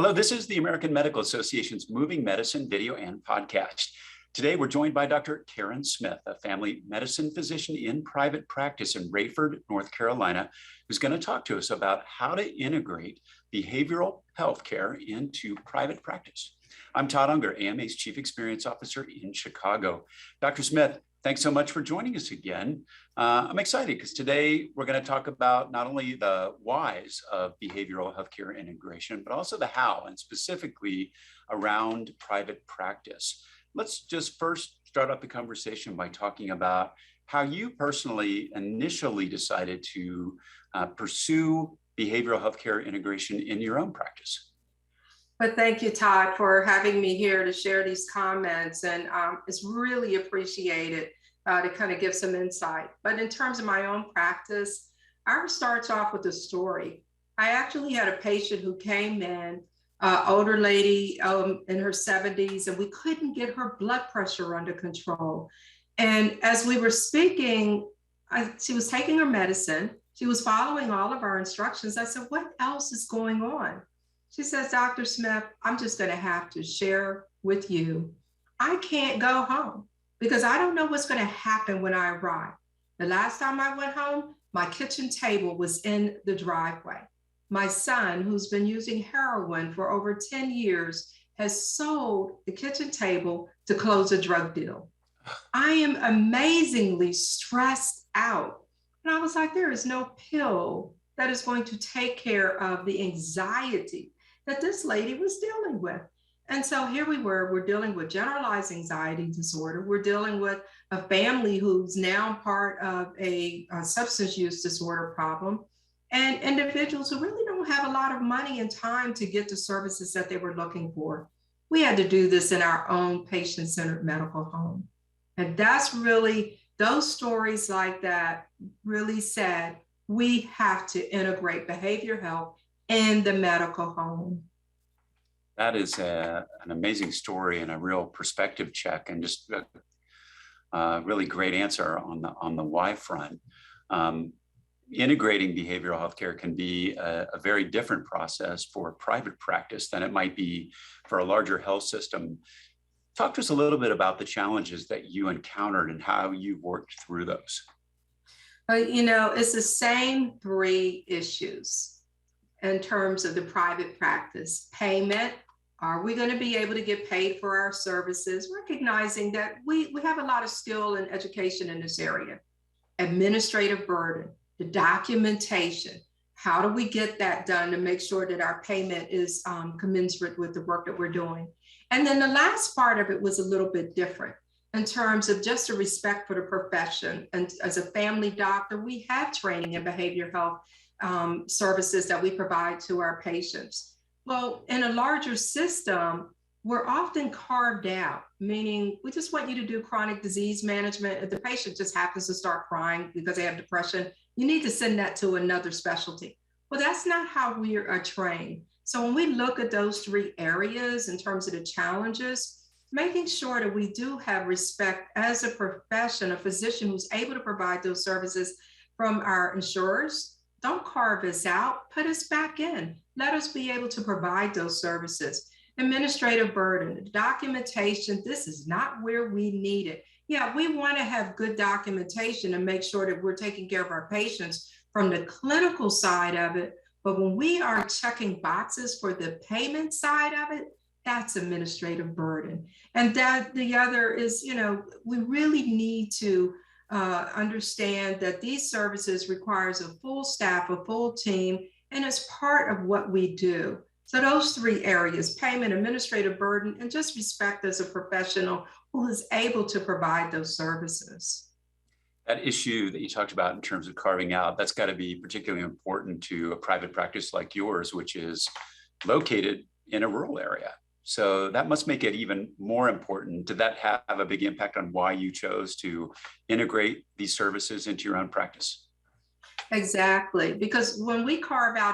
Hello, this is the American Medical Association's Moving Medicine video and podcast. Today, we're joined by Dr. Karen Smith, a family medicine physician in private practice in Rayford, North Carolina, who's going to talk to us about how to integrate behavioral health care into private practice. I'm Todd Unger, AMA's Chief Experience Officer in Chicago. Dr. Smith, thanks so much for joining us again. I'm excited because today we're going to talk about not only the whys of behavioral healthcare integration, but also the how, and specifically around private practice. Let's just first start up the conversation by talking about how you personally initially decided to pursue behavioral healthcare integration in your own practice. But thank you, Todd, for having me here to share these comments. And it's really appreciated to kind of give some insight. But in terms of my own practice, ours starts off with a story. I actually had a patient who came in, older lady in her 70s, and we couldn't get her blood pressure under control. And as we were speaking, she was taking her medicine. She was following all of our instructions. I said, "What else is going on?" She says, "Dr. Smith, I'm just going to have to share with you. I can't go home because I don't know what's going to happen when I arrive. The last time I went home, my kitchen table was in the driveway. My son, who's been using heroin for over 10 years, has sold the kitchen table to close a drug deal. I am amazingly stressed out." And I was like, there is no pill that is going to take care of the anxiety that this lady was dealing with. And so here we were, we're dealing with generalized anxiety disorder. We're dealing with a family who's now part of a substance use disorder problem, and individuals who really don't have a lot of money and time to get the services that they were looking for. We had to do this in our own patient-centered medical home. And that's really, those stories like that really said, we have to integrate behavioral health in the medical home. That is an amazing story and a real perspective check, and just a really great answer on the why front. Integrating behavioral healthcare can be a very different process for private practice than it might be for a larger health system. Talk to us a little bit about the challenges that you encountered and how you've worked through those. It's the same three issues in terms of the private practice. Payment. Are we going to be able to get paid for our services? Recognizing that we have a lot of skill and education in this area. Administrative burden, the documentation. How do we get that done to make sure that our payment is commensurate with the work that we're doing? And then the last part of it was a little bit different in terms of just a respect for the profession. And as a family doctor, we have training in behavioral health services that we provide to our patients. Well, in a larger system, we're often carved out, meaning we just want you to do chronic disease management. If the patient just happens to start crying because they have depression, you need to send that to another specialty. Well, that's not how we are trained. So when we look at those three areas in terms of the challenges, making sure that we do have respect as a profession, a physician who's able to provide those services from our insurers. Don't carve us out, put us back in. Let us be able to provide those services. Administrative burden, documentation, this is not where we need it. Yeah, we want to have good documentation and make sure that we're taking care of our patients from the clinical side of it. But when we are checking boxes for the payment side of it, that's administrative burden. And that the other is, we really need to understand that these services requires a full staff, a full team, and it's part of what we do. So those three areas, payment, administrative burden, and just respect as a professional who is able to provide those services. That issue that you talked about in terms of carving out, that's got to be particularly important to a private practice like yours, which is located in a rural area. So that must make it even more important. Did that have a big impact on why you chose to integrate these services into your own practice? Exactly, because when we carve out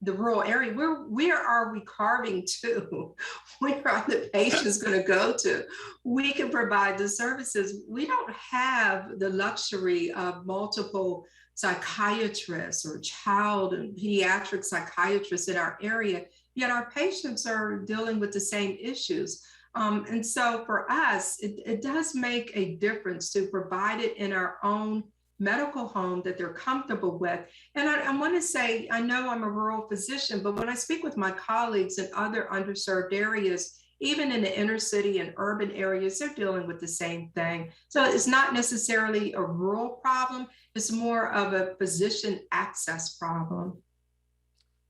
the rural area, where are we carving to? Where are the patients going to go to? We can provide the services. We don't have the luxury of multiple psychiatrists or child and pediatric psychiatrists in our area. yet our patients are dealing with the same issues. And so for us, it does make a difference to provide it in our own medical home that they're comfortable with. And I want to say, I know I'm a rural physician, but when I speak with my colleagues in other underserved areas, even in the inner city and urban areas, they're dealing with the same thing. So it's not necessarily a rural problem, it's more of a physician access problem.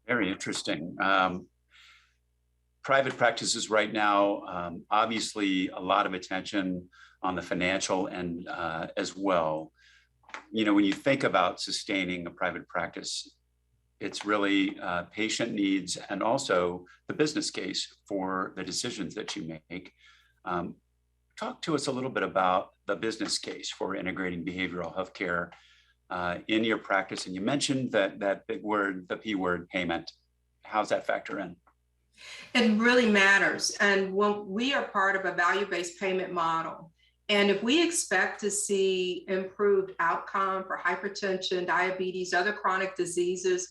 Very interesting. Private practices right now, obviously a lot of attention on the financial end as well. You know, when you think about sustaining a private practice, it's really patient needs and also the business case for the decisions that you make. Talk to us a little bit about the business case for integrating behavioral healthcare in your practice. And you mentioned that big word, the P word, payment. How's that factor in? It really matters. And when we are part of a value-based payment model, and if we expect to see improved outcome for hypertension, diabetes, other chronic diseases,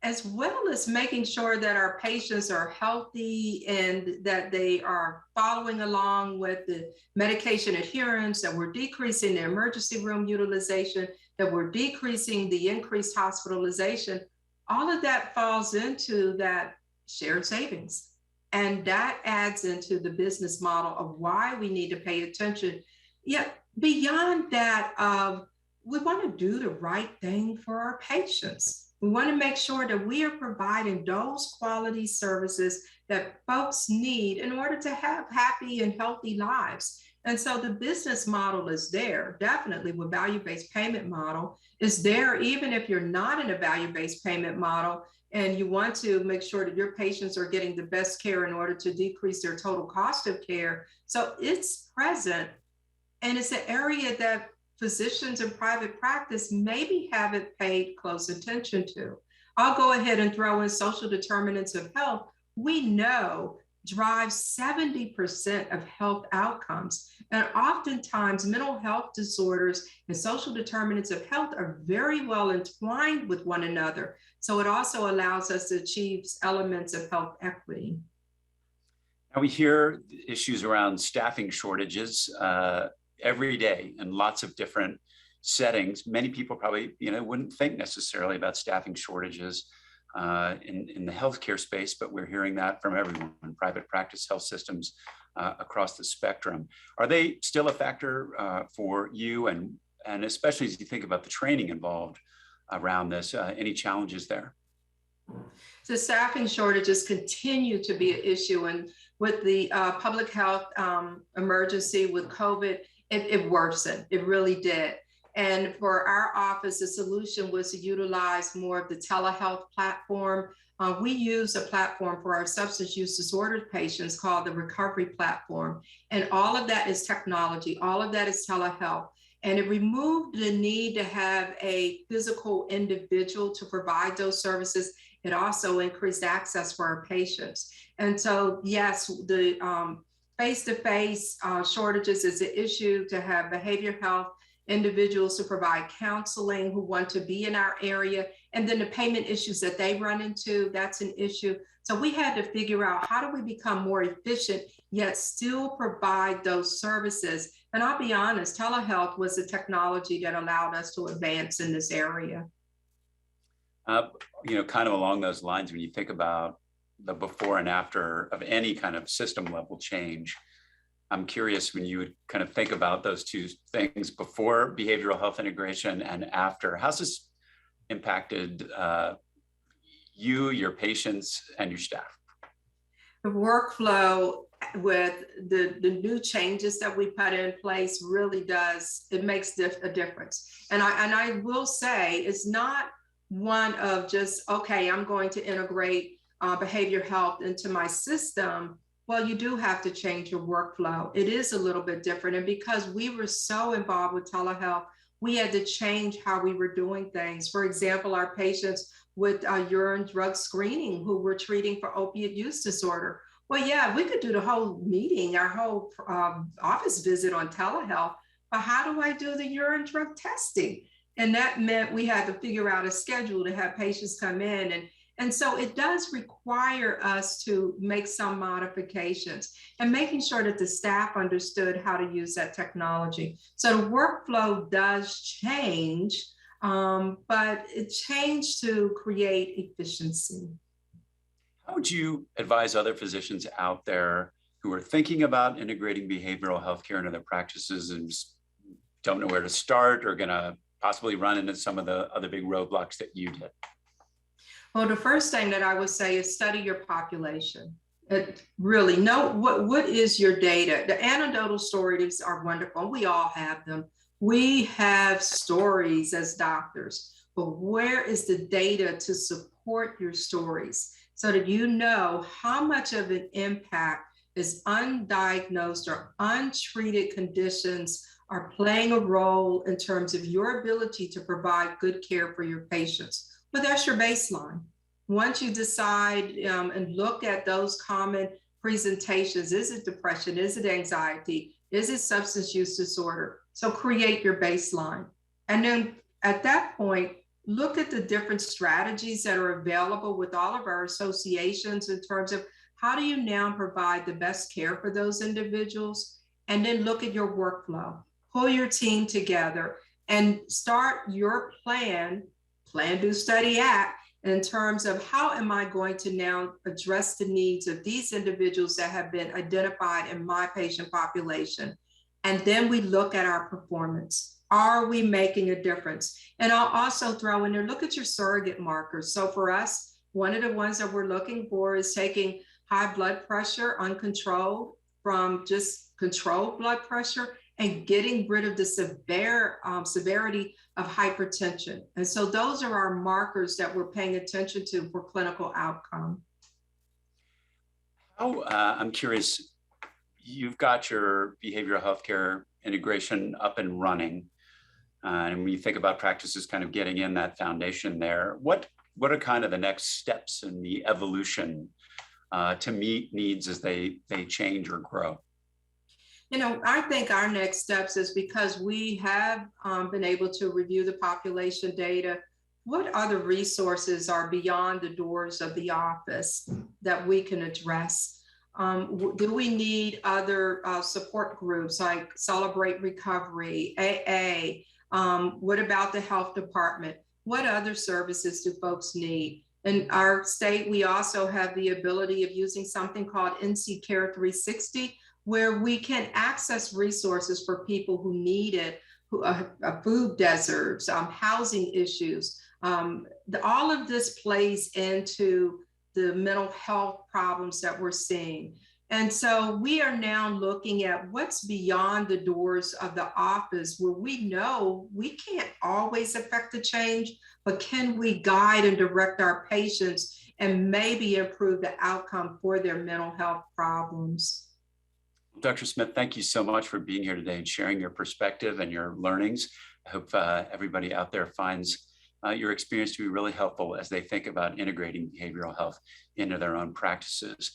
as well as making sure that our patients are healthy and that they are following along with the medication adherence, that we're decreasing the emergency room utilization, that we're decreasing the increased hospitalization, all of that falls into that shared savings. And that adds into the business model of why we need to pay attention. Yet beyond that, we want to do the right thing for our patients. We want to make sure that we are providing those quality services that folks need in order to have happy and healthy lives. And so the business model is there, definitely with value-based payment model is there, even if you're not in a value-based payment model and you want to make sure that your patients are getting the best care in order to decrease their total cost of care. So it's present, and it's an area that physicians in private practice maybe haven't paid close attention to. I'll go ahead and throw in social determinants of health. We know drives 70% of health outcomes. And oftentimes mental health disorders and social determinants of health are very well entwined with one another. So it also allows us to achieve elements of health equity. Now we hear issues around staffing shortages every day in lots of different settings. Many people probably, wouldn't think necessarily about staffing shortages in the healthcare space, but we're hearing that from everyone, private practice health systems across the spectrum. Are they still a factor for you, and especially as you think about the training involved around this, any challenges there? So staffing shortages continue to be an issue, and with the public health emergency with COVID, it worsened, it really did. And for our office, the solution was to utilize more of the telehealth platform. We use a platform for our substance use disorder patients called the Recovery Platform. And all of that is technology, all of that is telehealth. And it removed the need to have a physical individual to provide those services. It also increased access for our patients. And so, yes, the face-to-face shortages is an issue to have behavioral health individuals to provide counseling who want to be in our area. And then the payment issues that they run into, that's an issue. So we had to figure out, how do we become more efficient, yet still provide those services? And I'll be honest, telehealth was the technology that allowed us to advance in this area. Kind of along those lines, when you think about the before and after of any kind of system level change, I'm curious when you would kind of think about those two things, before behavioral health integration and after, how's this impacted you, your patients, and your staff? The workflow with the new changes that we put in place really does, it makes a difference. And I will say, it's not one of just, okay, I'm going to integrate behavioral health into my system. Well, you do have to change your workflow. It is a little bit different. And because we were so involved with telehealth, we had to change how we were doing things. For example, our patients with urine drug screening who were treating for opiate use disorder. Well, yeah, we could do the whole meeting, our whole office visit on telehealth, but how do I do the urine drug testing? And that meant we had to figure out a schedule to have patients come in. And so it does require us to make some modifications and making sure that the staff understood how to use that technology. So the workflow does change, but it changed to create efficiency. How would you advise other physicians out there who are thinking about integrating behavioral healthcare into their practices and just don't know where to start or going to possibly run into some of the other big roadblocks that you did? Well, the first thing that I would say is study your population. Really know what is your data. The anecdotal stories are wonderful. We all have them. We have stories as doctors, but where is the data to support your stories so that you know how much of an impact is undiagnosed or untreated conditions are playing a role in terms of your ability to provide good care for your patients. But that's your baseline. Once you decide and look at those common presentations, is it depression? Is it anxiety? Is it substance use disorder? So create your baseline. And then at that point, look at the different strategies that are available with all of our associations in terms of how do you now provide the best care for those individuals? And then look at your workflow, pull your team together and start your plan, do, study, act, in terms of how am I going to now address the needs of these individuals that have been identified in my patient population. And then we look at our performance. Are we making a difference? And I'll also throw in there, look at your surrogate markers. So for us, one of the ones that we're looking for is taking high blood pressure uncontrolled from just controlled blood pressure and getting rid of the severity of hypertension. And so those are our markers that we're paying attention to for clinical outcome. I'm curious, you've got your behavioral healthcare integration up and running. And when you think about practices kind of getting in that foundation there, what are kind of the next steps in the evolution to meet needs as they change or grow? You know, I think our next steps is because we have been able to review the population data, what other resources are beyond the doors of the office that we can address? Do we need other support groups like Celebrate Recovery, AA? What about the health department? What other services do folks need? In our state, we also have the ability of using something called NC Care 360, where we can access resources for people who need it, food deserts, housing issues. All of this plays into the mental health problems that we're seeing. And so we are now looking at what's beyond the doors of the office where we know we can't always affect the change, but can we guide and direct our patients and maybe improve the outcome for their mental health problems? Dr. Smith, thank you so much for being here today and sharing your perspective and your learnings. I hope everybody out there finds your experience to be really helpful as they think about integrating behavioral health into their own practices.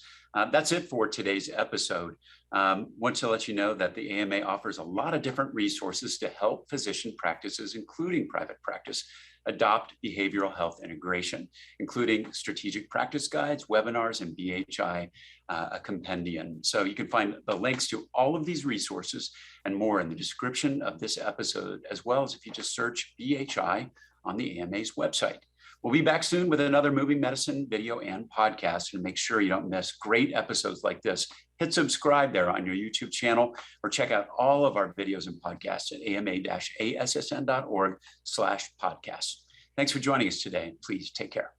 That's it for today's episode. Want to let you know that the AMA offers a lot of different resources to help physician practices, including private practice, adopt behavioral health integration, including strategic practice guides, webinars, and BHI, a compendium. So you can find the links to all of these resources and more in the description of this episode, as well as if you just search BHI on the AMA's website. We'll be back soon with another Moving Medicine video and podcast, and make sure you don't miss great episodes like this. Hit subscribe there on your YouTube channel, or check out all of our videos and podcasts at ama-assn.org/podcasts. Thanks for joining us today. Please take care.